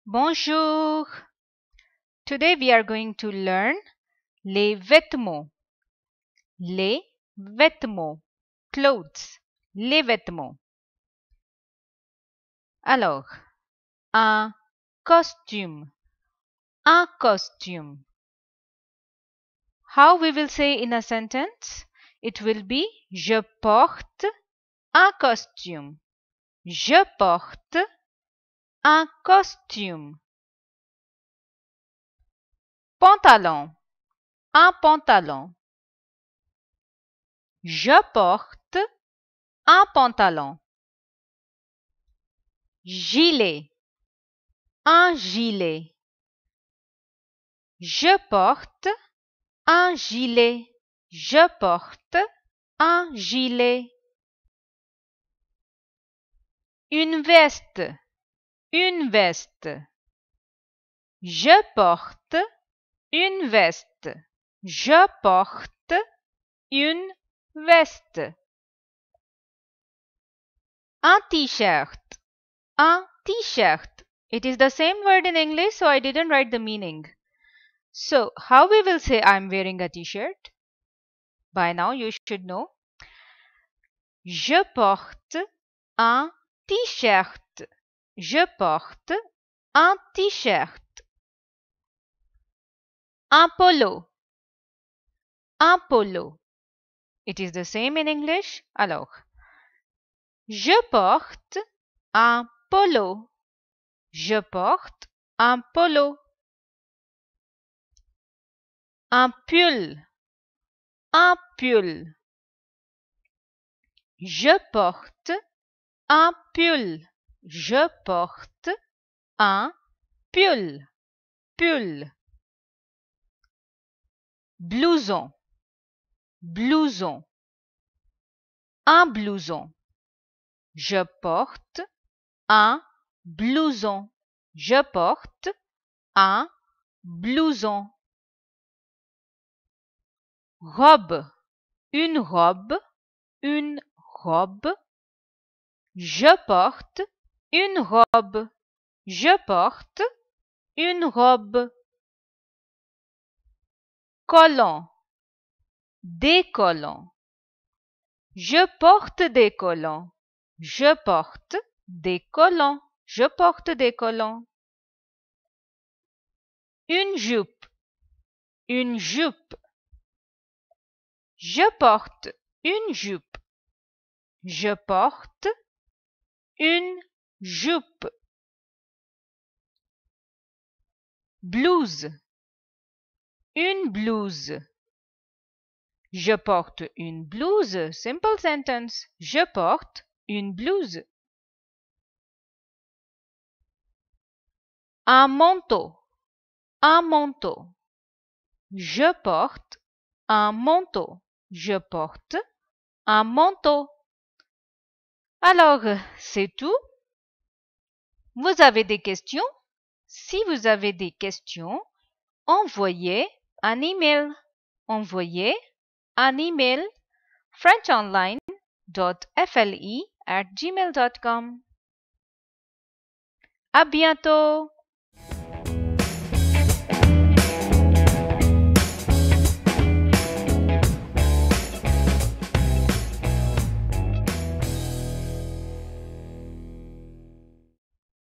Bonjour. Today we are going to learn les vêtements. Les vêtements. Clothes. Les vêtements. Alors, un costume. Un costume. How we will say in a sentence? It will be je porte un costume. Je porte un costume. Pantalon. Un pantalon. Je porte un pantalon. Gilet. Un gilet. Je porte un gilet. Je porte un gilet. Une veste. Une veste. Je porte une veste. Je porte une veste. Un t-shirt. Un t-shirt. It is the same word in English, so I didn't write the meaning. So, how we will say I'm wearing a t-shirt? By now you should know. Je porte un t-shirt. Je porte un t-shirt. Un polo. Un polo. It is the same in English. Alors, je porte un polo. Je porte un polo. Un pull. Un pull. Je porte un pull. Je porte un pull. Pull. Blouson. Blouson. Un blouson. Je porte un blouson. Je porte un blouson. Robe. Une robe. Une robe. Je porte une robe. Je porte une robe. Collant. Des collants. Je porte des collants. Je porte des collants. Je porte des collants. Une jupe. Une jupe. Je porte une jupe. Je porte une jupe. Blouse. Une blouse. Je porte une blouse. Simple sentence. Je porte une blouse. Un manteau. Un manteau. Je porte un manteau. Je porte un manteau. Alors, c'est tout. Vous avez des questions? Si vous avez des questions, envoyez un email. Envoyez un email frenchonline.fle@gmail.com. À bientôt!